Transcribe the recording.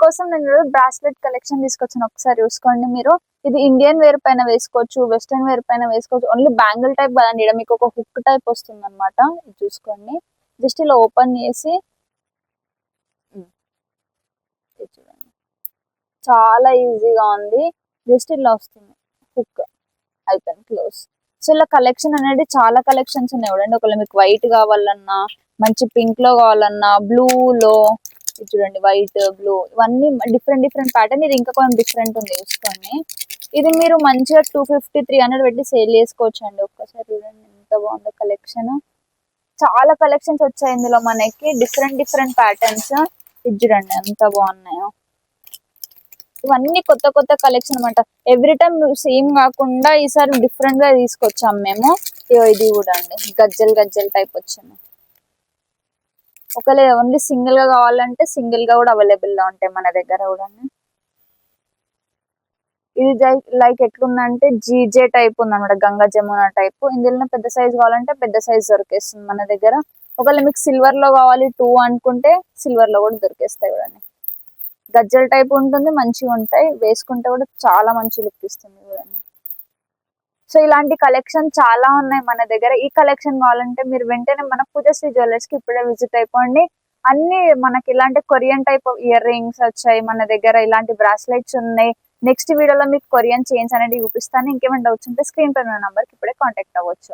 మీకోసం నేను bracelet collection తీసుకొచ్చాను, ఒకసారి చూసుకోండి మీరు. ఇది ఇండియన్ వేర్ పైన వేసుకోవచ్చు, వెస్టర్న్ వేర్ పైన వేసుకోవచ్చు. ఓన్లీ బ్యాంగిల్ టైప్ కదండి, ఇక్కడ మీకు ఒక హుక్ టైప్ వస్తుంది అనమాట. ఇది చూసుకోండి, జస్ట్ ఇలా ఓపెన్ చేసి ఇది చూడండి, చాలా ఈజీగా ఉంది. జస్ట్ ఇలా వస్తుంది హుక్, అయిపోయింది, క్లోజ్. సో ఇలా కలెక్షన్ అనేది చాలా కలెక్షన్స్ ఉన్నాయి చూడండి. ఒకవేళ మీకు వైట్ కావాలన్నా, మంచి పింక్ లో కావాలన్నా, బ్లూ లో చూడండి, వైట్ బ్లూ ఇవన్నీ డిఫరెంట్ డిఫరెంట్ ప్యాటర్న్. ఇది ఇంకా కొంచెం డిఫరెంట్ ఉంది చూసుకోండి. ఇది మీరు మంచిగా 250-300 పెట్టి సేల్ చేసుకోవచ్చు అండి. ఒక్కసారి చూడండి ఎంత బాగుందో కలెక్షన్. చాలా కలెక్షన్స్ వచ్చాయి ఇందులో మనకి, డిఫరెంట్ డిఫరెంట్ ప్యాటర్న్స్. ఇది చూడండి ఎంత బాగున్నాయో. ఇవన్నీ కొత్త కొత్త కలెక్షన్ అనమాట. ఎవ్రీ టైమ్ సేమ్ కాకుండా ఈసారి డిఫరెంట్ గా తీసుకొచ్చాం మేము. ఇది కూడా అండి గజ్జల్ గజ్జల్ టైప్ వచ్చింది. ఒకవేళ ఓన్లీ సింగిల్ గా కావాలంటే సింగిల్ గా కూడా అవైలబుల్ గా ఉంటాయి మన దగ్గర కూడా. ఇది లైక్ ఎట్లుందంటే జీజే టైప్ ఉందన్నమాట, గంగా జమున టైప్. ఇందులో పెద్ద సైజ్ కావాలంటే పెద్ద సైజ్ దొరికేస్తుంది మన దగ్గర. ఒకవేళ మీకు సిల్వర్ లో కావాలి 2 అనుకుంటే సిల్వర్ లో కూడా దొరికేస్తాయి చూడండి. గజ్జల్ టైప్ ఉంటుంది, మంచిగా ఉంటాయి, వేసుకుంటే కూడా చాలా మంచి లుక్ ఇస్తుంది చూడండి. సో ఇలాంటి కలెక్షన్ చాలా ఉన్నాయి మన దగ్గర. ఈ కలెక్షన్ కావాలంటే మీరు వెంటనే మన పూజశ్రీ జ్యువెలర్స్ కి ఇప్పుడే విజిట్ అయిపోండి. అన్ని మనకి ఇలాంటి కొరియన్ టైప్ ఇయర్ రింగ్స్ వచ్చాయి మన దగ్గర, ఇలాంటి బ్రాస్లెట్స్ ఉన్నాయి. నెక్స్ట్ వీడియోలో మీకు కొరియన్ చైన్స్ అనేది చూపిస్తాను. ఇంకేమైనా డౌట్స్ ఉంటే స్క్రీన్ పైన నంబర్కి ఇప్పుడే కాంటాక్ట్ అవ్వచ్చు.